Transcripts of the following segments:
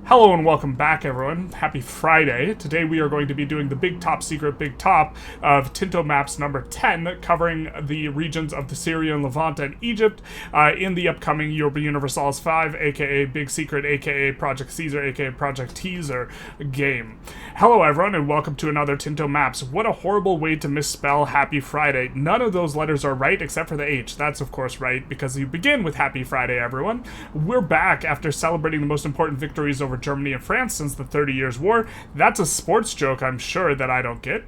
Hello and welcome back, everyone. Happy Friday. Today we are going to be doing the big top secret big top of Tinto maps number 10, covering the regions of the Syrian Levant and Egypt in the upcoming Europa Universalis 5, aka Big Secret, aka Project Caesar, aka Project Teaser game. Hello, everyone, and welcome to another Tinto maps. What a horrible way to misspell Happy Friday. None of those letters are right except for the H. That's, of course, right, because you begin with Happy Friday, everyone. We're back after celebrating the most important victories over Germany and France since the 30 Years' War. That's a sports joke, I'm sure, that I don't get.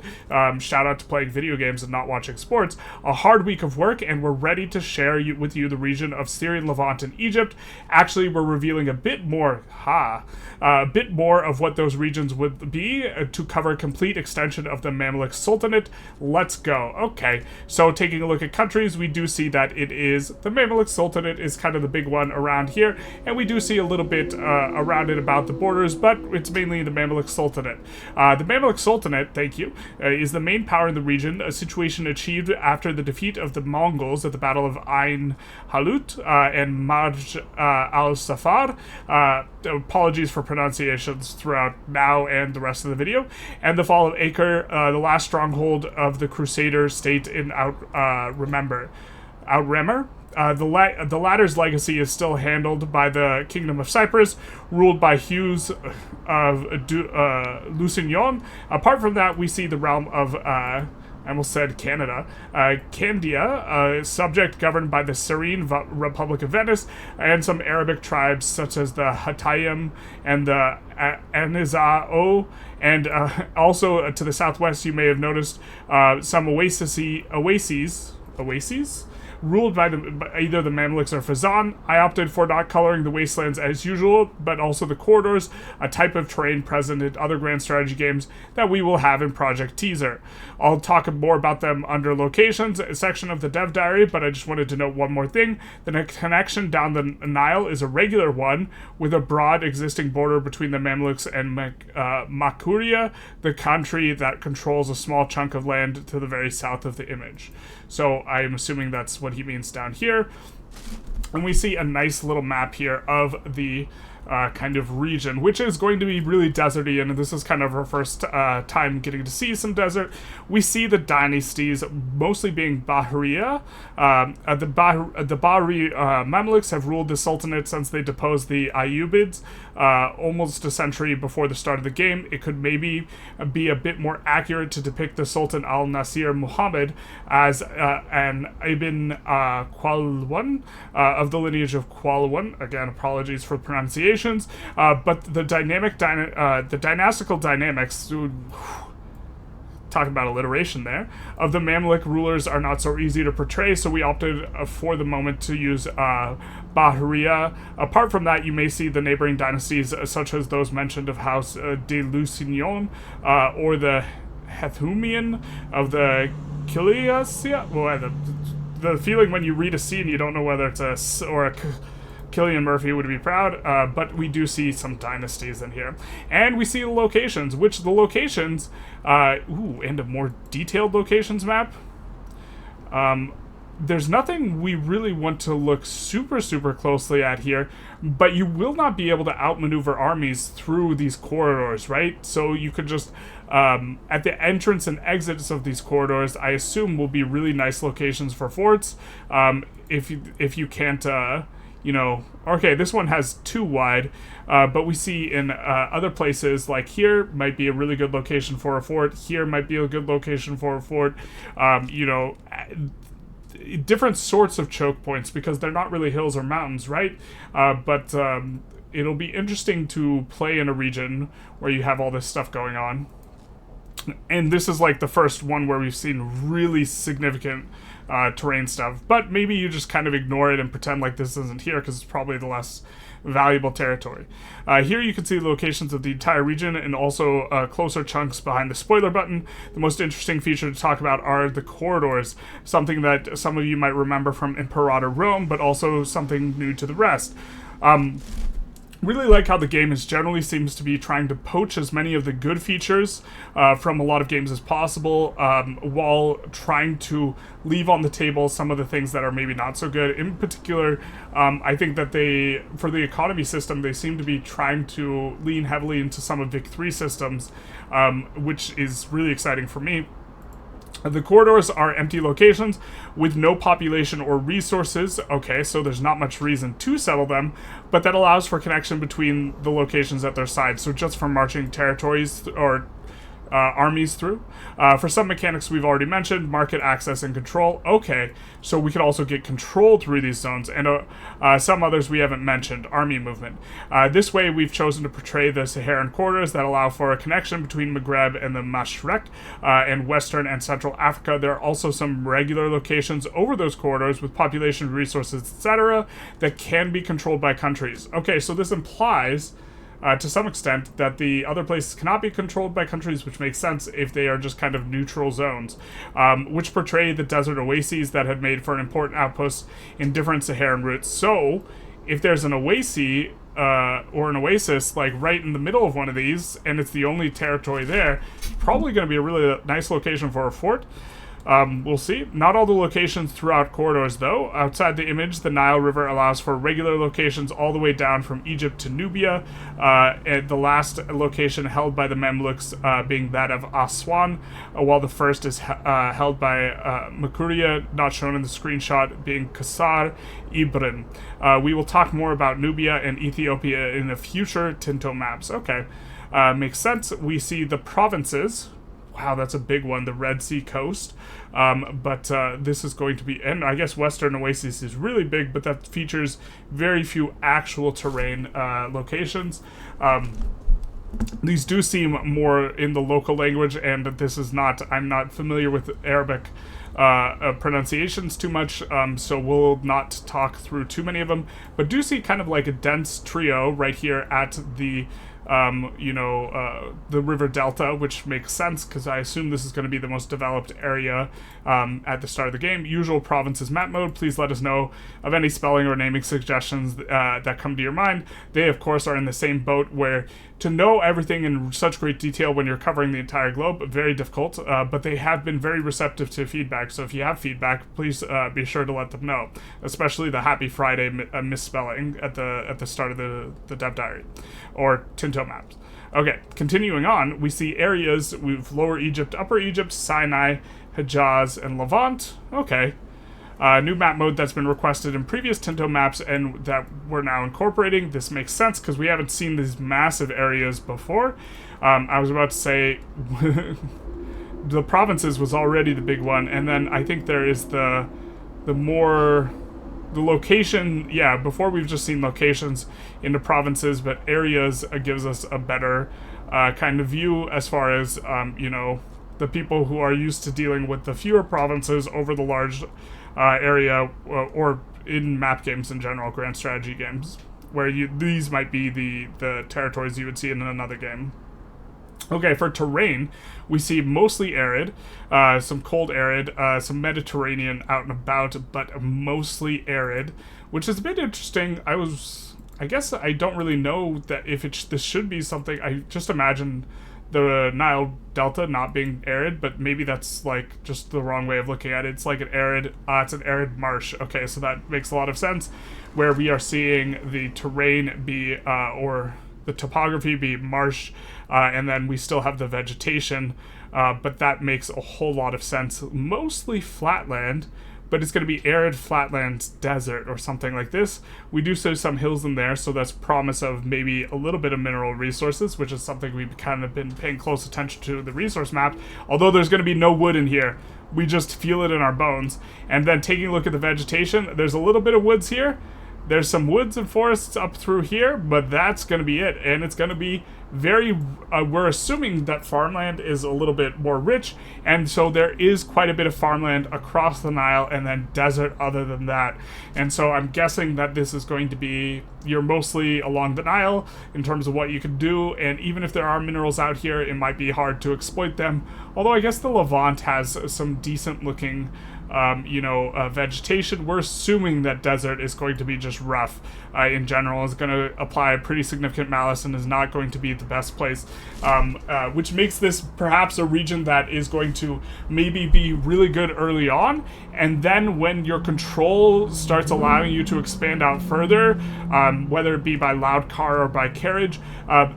Shout out to playing video games and not watching sports. A hard week of work, and we're ready to share with you the region of Syrian Levant and Egypt. Actually, we're revealing a bit more, of what those regions would be to cover a complete extension of the Mamluk Sultanate. Let's go. Okay, so taking a look at countries, we do see that it is the Mamluk Sultanate is kind of the big one around here, and we do see a little bit around it about the borders, but it's mainly the Mamluk Sultanate. The Mamluk Sultanate, thank you, is the main power in the region, a situation achieved after the defeat of the Mongols at the Battle of Ain Halut and Marj al-Safar. Apologies for pronunciations throughout now and the rest of the video. And the fall of Acre, the last stronghold of the Crusader state in Outremer. The latter's legacy is still handled by the Kingdom of Cyprus, ruled by Hughes of Lusignan. Apart from that, we see the realm of, I almost said Canada, Candia, a subject governed by the Serene Republic of Venice, and some Arabic tribes such as the Hattayim and the Anizao, and also to the southwest you may have noticed some oases, ruled by either the Mamluks or Fazan. I opted for not coloring the wastelands as usual, but also the corridors, a type of terrain present in other grand strategy games that we will have in Project Teaser. I'll talk more about them under locations, a section of the dev diary, but I just wanted to note one more thing. The connection down the Nile is a regular one, with a broad existing border between the Mamluks and Makuria, the country that controls a small chunk of land to the very south of the image. So I'm assuming that's what he means down here. And we see a nice little map here of the kind of region, which is going to be really deserty, and this is kind of our first time getting to see some desert. We see the dynasties mostly being Bahriya. The Bahri Mamluks have ruled the Sultanate since they deposed the Ayyubids almost a century before the start of the game. It could maybe be a bit more accurate to depict the Sultan al-Nasir Muhammad as an Ibn Qualwan of the lineage of Qualwan. Again, apologies for pronunciation. But the dynastical dynamics, talking about alliteration there, of the Mamluk rulers are not so easy to portray, so we opted for the moment to use Bahriya. Apart from that, you may see the neighboring dynasties, such as those mentioned of House de Lusignan, or the Hethumian of the Kiliasia. Well, the feeling when you read a C and you don't know whether it's a or a Killian Murphy would be proud, but we do see some dynasties in here. And we see the locations, which the locations, and a more detailed locations map. There's nothing we really want to look super closely at here, but you will not be able to outmaneuver armies through these corridors, right? So you could just, at the entrance and exits of these corridors, I assume will be really nice locations for forts. If you can't, okay, this one has 2 wide, but we see in other places, like here might be a really good location for a fort, here might be a good location for a fort, different sorts of choke points, because they're not really hills or mountains, right? But it'll be interesting to play in a region where you have all this stuff going on. And this is like the first one where we've seen really significant terrain stuff, but maybe you just kind of ignore it and pretend like this isn't here because it's probably the less valuable territory. Here you can see the locations of the entire region and also closer chunks behind the spoiler button. The most interesting feature to talk about are the corridors, something that some of you might remember from Imperator Rome, but also something new to the rest. really like how the game is generally seems to be trying to poach as many of the good features from a lot of games as possible, while trying to leave on the table some of the things that are maybe not so good. In particular, I think that for the economy system, they seem to be trying to lean heavily into some of Vic 3 systems, which is really exciting for me. The corridors are empty locations with no population or resources. Okay, so there's not much reason to settle them, but that allows for connection between the locations at their sides. So just for marching territories or armies through. For some mechanics we've already mentioned, market access and control. Okay, so we can also get control through these zones, and some others we haven't mentioned. Army movement. This way we've chosen to portray the Saharan corridors that allow for a connection between Maghreb and the Mashrek, and Western and Central Africa. There are also some regular locations over those corridors with population, resources, etc. that can be controlled by countries. Okay, so this implies to some extent that the other places cannot be controlled by countries, which makes sense if they are just kind of neutral zones, which portray the desert oases that had made for an important outpost in different Saharan routes. So, if there's an oasis, or an oasis, like right in the middle of one of these, and it's the only territory there, probably going to be a really nice location for a fort. We'll see. Not all the locations throughout corridors, though. Outside the image, the Nile River allows for regular locations all the way down from Egypt to Nubia, and the last location held by the Mamluks being that of Aswan, while the first is held by Makuria, not shown in the screenshot, being Kasar Ibrin. We will talk more about Nubia and Ethiopia in the future Tinto maps. Okay, makes sense. We see the provinces. Wow, that's a big one, the Red Sea coast. But this is going to be, and I guess Western Oasis is really big, but that features very few actual terrain locations. These do seem more in the local language, and this is not, I'm not familiar with Arabic pronunciations too much, so we'll not talk through too many of them, but do see kind of like a dense trio right here at the the river delta, which makes sense because I assume this is going to be the most developed area at the start of the game. Usual provinces map mode. Please let us know of any spelling or naming suggestions that come to your mind. They, of course, are in the same boat where to know everything in such great detail when you're covering the entire globe, very difficult, but they have been very receptive to feedback. So if you have feedback, please be sure to let them know, especially the Happy Friday misspelling at the start of the dev diary or Tinto maps. Okay, continuing on, we see areas with Lower Egypt, Upper Egypt, Sinai, Hejaz, and Levant. Okay. New map mode that's been requested in previous Tinto maps and that we're now incorporating. This makes sense because we haven't seen these massive areas before. I was about to say the provinces was already the big one, and then I think there is the location. Yeah, before we've just seen locations into provinces, but areas gives us a better kind of view as far as the people who are used to dealing with the fewer provinces over the large area, or in map games in general, grand strategy games, where these might be the territories you would see in another game. Okay, for terrain, we see mostly arid, some cold arid, some Mediterranean out and about, but mostly arid, which is a bit interesting. I guess I don't really know that if this should be something. I just imagine the Nile Delta not being arid, but maybe that's like just the wrong way of looking at it. It's like it's an arid marsh. Okay, so that makes a lot of sense, where we are seeing the terrain be, or the topography be marsh, and then we still have the vegetation, but that makes a whole lot of sense. Mostly flatland, but it's going to be arid flatland desert or something like this. We do see some hills in there, so that's promise of maybe a little bit of mineral resources, which is something we've kind of been paying close attention to the resource map. Although there's going to be no wood in here, we just feel it in our bones. And then taking a look at the vegetation, there's a little bit of woods here. There's some woods and forests up through here, but that's going to be it. And it's going to be we're assuming that farmland is a little bit more rich, and so there is quite a bit of farmland across the Nile and then desert other than that. And so I'm guessing that this is going to be, you're mostly along the Nile in terms of what you can do, and even if there are minerals out here, it might be hard to exploit them. Although I guess the Levant has some decent looking vegetation. We're assuming that desert is going to be just rough in general, is going to apply pretty significant malice and is not going to be the best place, which makes this perhaps a region that is going to maybe be really good early on, and then when your control starts allowing you to expand out further, whether it be by loud car or by carriage,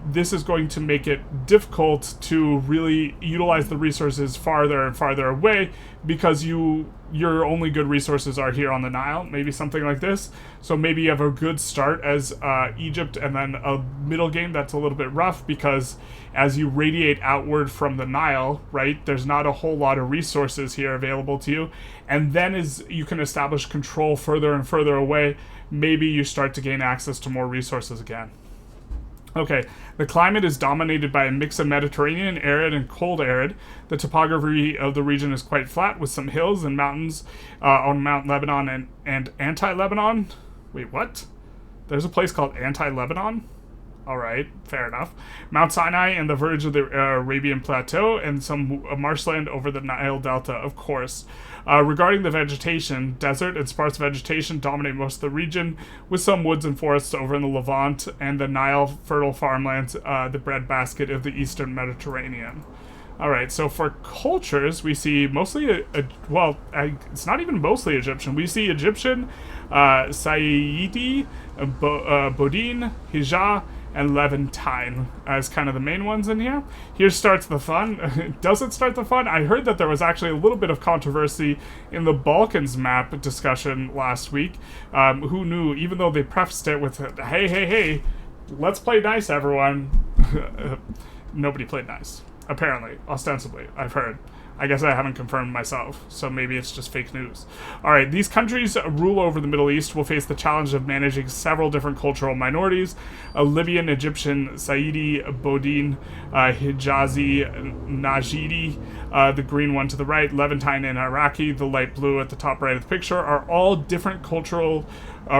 this is going to make it difficult to really utilize the resources farther and farther away, because your only good resources are here on the Nile, maybe something like this. So maybe you have a good start as Egypt, and then a middle game that's a little bit rough, because as you radiate outward from the Nile, right, there's not a whole lot of resources here available to you. And then as you can establish control further and further away, maybe you start to gain access to more resources again. Okay, the climate is dominated by a mix of Mediterranean, arid, and cold arid. The topography of the region is quite flat, with some hills and mountains on Mount Lebanon and Anti-Lebanon. Wait, what? There's a place called Anti-Lebanon? Alright, fair enough. Mount Sinai and the verge of the Arabian Plateau, and some marshland over the Nile Delta, of course. Regarding the vegetation, desert and sparse vegetation dominate most of the region, with some woods and forests over in the Levant, and the Nile fertile farmlands, the breadbasket of the eastern Mediterranean. Alright, so for cultures, we see mostly, it's not even mostly Egyptian. We see Egyptian, Sayyidi, Bodin, Hijaz, and Levantine as kind of the main ones in here. Here starts the fun. Does it start the fun? I heard that there was actually a little bit of controversy in the Balkans map discussion last week. Who knew? Even though they prefaced it with, hey, let's play nice, everyone. Nobody played nice. Apparently. Ostensibly. I've heard. I guess I haven't confirmed myself, so maybe it's just fake news. Alright, these countries rule over the Middle East will face the challenge of managing several different cultural minorities. Libyan, Egyptian, Saidi, Bodin, Hijazi, Najidi, the green one to the right, Levantine and Iraqi, the light blue at the top right of the picture, are all different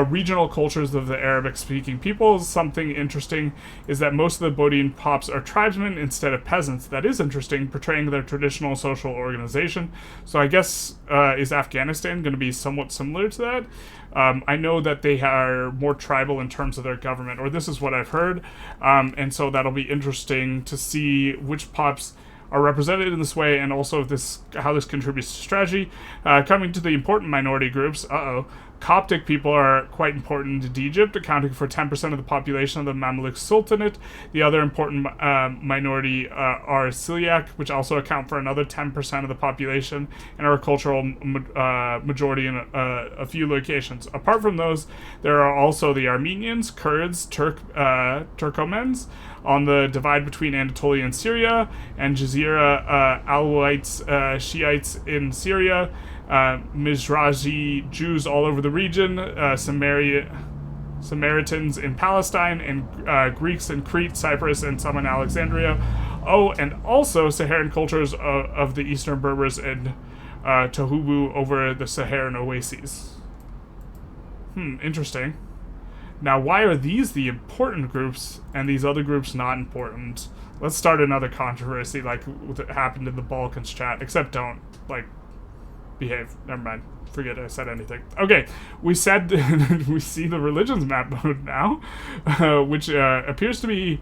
regional cultures of the Arabic-speaking peoples. Something interesting is that most of the Bodin pops are tribesmen instead of peasants. That is interesting, portraying their traditional social organization. So I guess, is Afghanistan going to be somewhat similar to that? I know that they are more tribal in terms of their government, or this is what I've heard, and so that'll be interesting to see which pops are represented in this way, and also how this contributes to strategy. Coming to the important minority groups, Coptic people are quite important to Egypt, accounting for 10% of the population of the Mamluk Sultanate. The other important minority are Syriac, which also account for another 10% of the population, and are a cultural majority in a few locations. Apart from those, there are also the Armenians, Kurds, Turkomans, on the divide between Anatolia and Syria, and Jazeera, Alawites, Shiites in Syria, Mizrahi Jews all over the region, Samaritans in Palestine, and Greeks in Crete, Cyprus, and some in Alexandria. Oh, and also Saharan cultures of the Eastern Berbers and Tohubu over the Saharan oases. Interesting. Now, why are these the important groups and these other groups not important? Let's start another controversy like what happened in the Balkans chat, except don't, behave. Never mind. Forget I said anything. Okay, we said we see the religions map mode now, which appears to be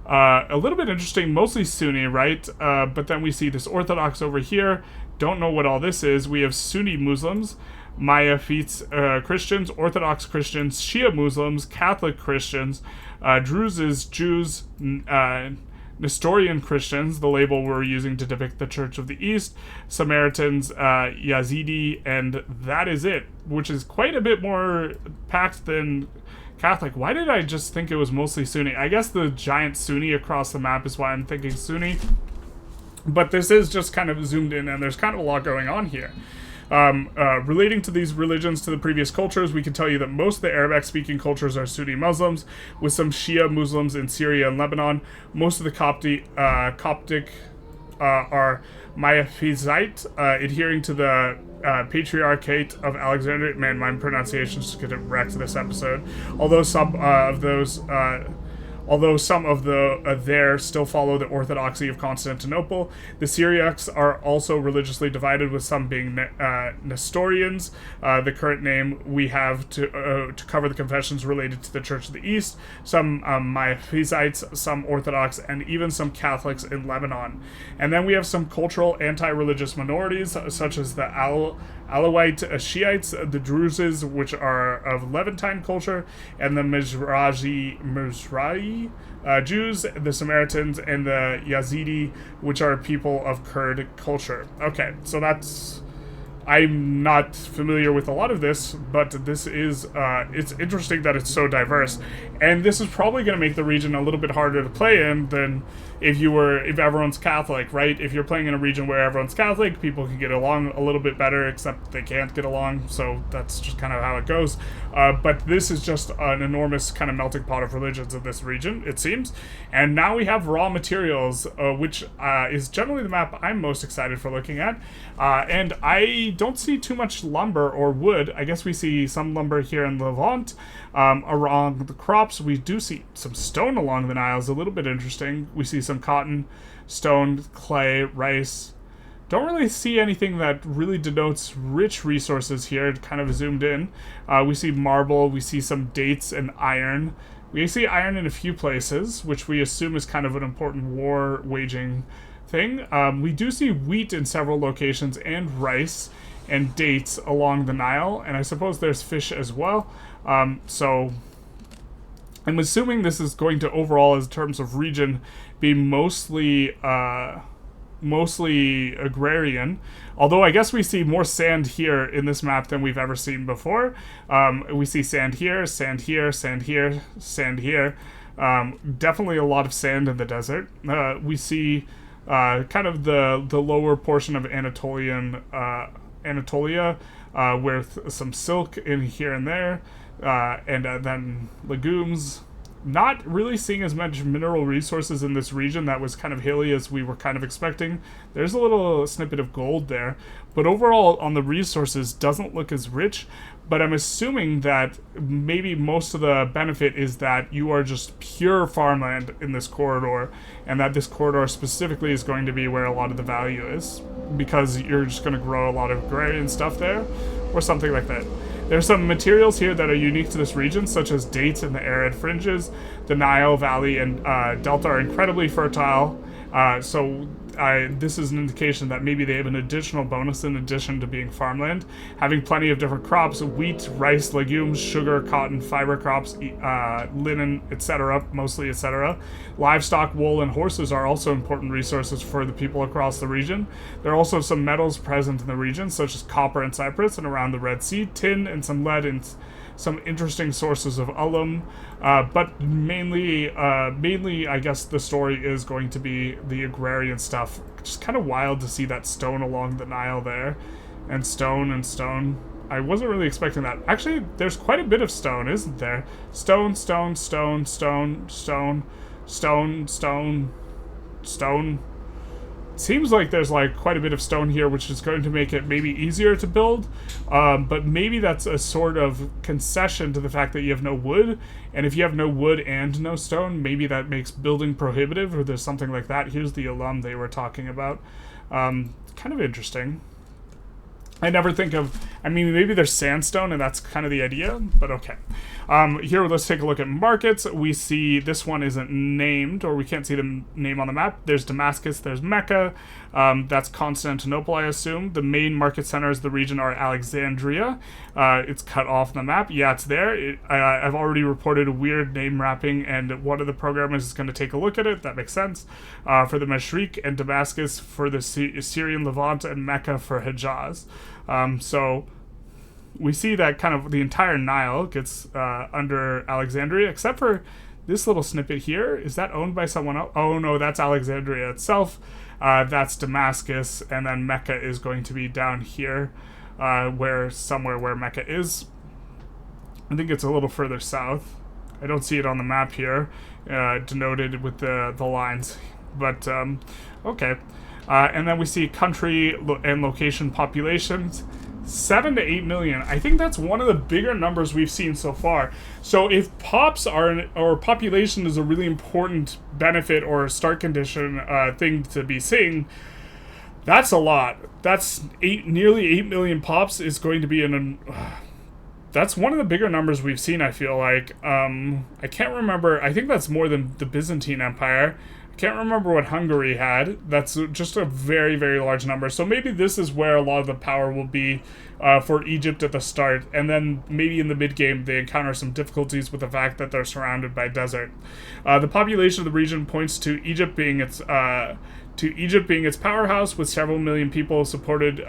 a little bit interesting, mostly Sunni, right? But then we see this Orthodox over here. Don't know what all this is. We have Sunni Muslims, Mayafites Christians, Orthodox Christians, Shia Muslims, Catholic Christians, Druzes, Jews, Nestorian Christians, the label we're using to depict the Church of the East, Samaritans, Yazidi, and that is it, which is quite a bit more packed than Catholic. Why did I just think it was mostly Sunni? I guess the giant Sunni across the map is why I'm thinking Sunni, but this is just kind of zoomed in, and there's kind of a lot going on here. Relating to these religions to the previous cultures, we can tell you that most of the Arabic-speaking cultures are Sunni Muslims, with some Shia Muslims in Syria and Lebanon. Most of the Coptic are Mayafizite, adhering to the Patriarchate of Alexandria. Man, my pronunciation is just going to wreck this episode. Although some of those although some of the there still follow the orthodoxy of Constantinople. The Syriacs are also religiously divided, with some being Nestorians, the current name we have to cover the confessions related to the Church of the East, some Miaphysites, some Orthodox, and even some Catholics in Lebanon. And then we have some cultural anti-religious minorities, such as the Alawite Shiites, the Druzes, which are of Levantine culture, and the Mizrahi Jews, the Samaritans, and the Yazidi, which are people of Kurd culture. Okay, so that's... I'm not familiar with a lot of this, but this is, it's interesting that it's so diverse. And this is probably going to make the region a little bit harder to play in than if everyone's Catholic, right? If you're playing in a region where everyone's Catholic, people can get along a little bit better, except they can't get along, so that's just kind of how it goes. But this is just an enormous kind of melting pot of religions in this region, it seems. And now we have raw materials, which is generally the map I'm most excited for looking at. And I don't see too much lumber or wood. I guess we see some lumber here in Levant. Around the crops, we do see some stone along the Niles, a little bit interesting. We see some cotton, stone, clay, rice. Don't really see anything that really denotes rich resources here, kind of zoomed in. We see marble, we see some dates and iron. We see iron in a few places, which we assume is kind of an important war waging thing. We do see wheat in several locations, and rice and dates along the Nile, and I suppose there's fish as well. So I'm assuming this is going to overall, in terms of region, be mostly agrarian. Although I guess we see more sand here in this map than we've ever seen before. We see sand here, sand here, sand here, sand here. Definitely a lot of sand in the desert. We see kind of the lower portion of Anatolia, with some silk in here and there, and then legumes. Not really seeing as much mineral resources in this region that was kind of hilly as we were kind of expecting. There's a little snippet of gold there, but overall on the resources doesn't look as rich. But I'm assuming that maybe most of the benefit is that you are just pure farmland in this corridor, and that this corridor specifically is going to be where a lot of the value is, because you're just going to grow a lot of agrarian stuff there, or something like that. There's some materials here that are unique to this region, such as dates in the arid fringes. The Nile Valley and Delta are incredibly fertile, so this is an indication that maybe they have an additional bonus in addition to being farmland. Having plenty of different crops: wheat, rice, legumes, sugar, cotton, fiber crops, linen, etc., mostly etc. Livestock, wool, and horses are also important resources for the people across the region. There are also some metals present in the region, such as copper in Cyprus and around the Red Sea, tin, and some lead and some interesting sources of alum, but mainly, I guess the story is going to be the agrarian stuff. Just kind of wild to see that stone along the Nile there, and stone and stone. I wasn't really expecting that. Actually, there's quite a bit of stone, isn't there? Stone, stone, stone, stone, stone, stone, stone, stone. Seems like there's like quite a bit of stone here, which is going to make it maybe easier to build, but maybe that's a sort of concession to the fact that you have no wood, and if you have no wood and no stone, maybe that makes building prohibitive, or there's something like that. Here's the alum they were talking about. Kind of interesting. I never think of, I mean, maybe there's sandstone and that's kind of the idea, but okay. Here, let's take a look at markets. We see this one isn't named, or we can't see the name on the map. There's Damascus, there's Mecca, that's Constantinople, I assume. The main market centers of the region are Alexandria. It's cut off the map. Yeah, it's there. I've already reported a weird name wrapping, and one of the programmers is going to take a look at it. That makes sense. For the Mashriq, and Damascus for the Syrian Levant, and Mecca for Hejaz. So we see that kind of the entire Nile gets under Alexandria, except for this little snippet here. Is that owned by someone else? Oh no, that's Alexandria itself. That's Damascus, and then Mecca is going to be down here, somewhere where Mecca is. I think it's a little further south. I don't see it on the map here, denoted with the lines, but okay. And then we see country and location populations. 7 to 8 million. I think that's one of the bigger numbers we've seen so far. So if pops are or population is a really important benefit or start condition thing to be seeing, that's a lot. That's nearly 8 million pops is going to be that's one of the bigger numbers we've seen, I feel like. I can't remember. I think that's more than the Byzantine Empire. I can't remember what Hungary had. That's just a very, very large number. So maybe this is where a lot of the power will be for Egypt at the start. And then maybe in the mid-game they encounter some difficulties with the fact that they're surrounded by desert. The population of the region points to Egypt being its powerhouse, with several million people supported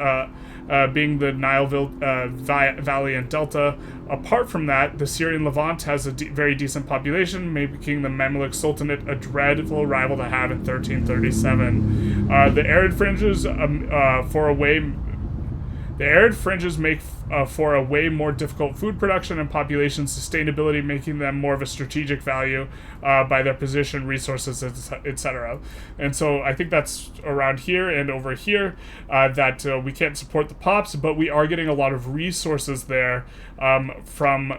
being the Nile Valley and Delta. Apart from that, the Syrian Levant has a very decent population, making the Mamluk Sultanate a dreadful rival to have in 1337. The arid fringes make for a way more difficult food production and population sustainability, making them more of a strategic value by their position, resources, etc. And so I think that's around here and over here that we can't support the pops, but we are getting a lot of resources there from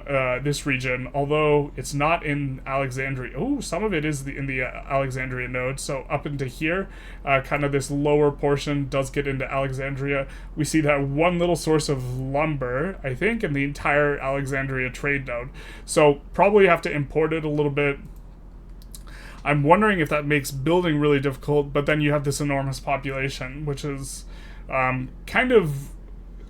this region, although it's not in Alexandria. Oh, some of it is in the Alexandria node. So up into here, kind of this lower portion does get into Alexandria. We see that one little source of lumber, I think, in the entire Alexandria trade node. So probably have to import it a little bit. I'm wondering if that makes building really difficult, but then you have this enormous population, which is kind of,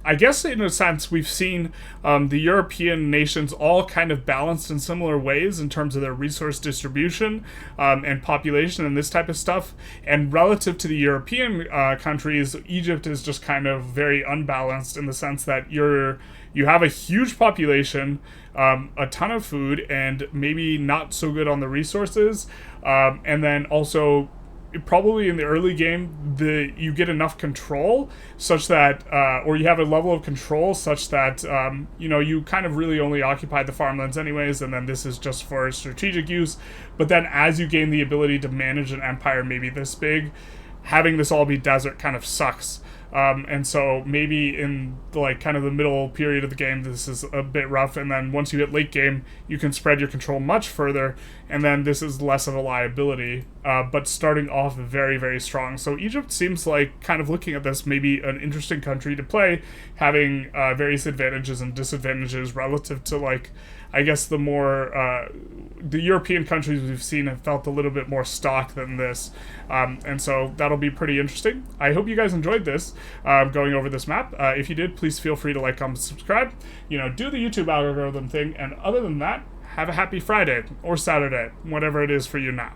I guess in a sense, we've seen the European nations all kind of balanced in similar ways in terms of their resource distribution and population and this type of stuff. And relative to the European countries, Egypt is just kind of very unbalanced in the sense that you have a huge population, a ton of food, and maybe not so good on the resources. And then also, probably in the early game, you get enough control such that, or you have a level of control such that, you kind of really only occupy the farmlands anyways, and then this is just for strategic use. But then as you gain the ability to manage an empire maybe this big, having this all be desert kind of sucks. And so maybe in kind of the middle period of the game, this is a bit rough. And then once you hit late game, you can spread your control much further. And then this is less of a liability, but starting off very, very strong. So Egypt seems like, kind of looking at this, maybe an interesting country to play, having various advantages and disadvantages relative to I guess the more, the European countries we've seen have felt a little bit more stock than this. And so that'll be pretty interesting. I hope you guys enjoyed this, going over this map. If you did, please feel free to like, comment, subscribe, do the YouTube algorithm thing. And other than that, have a happy Friday or Saturday, whatever it is for you now.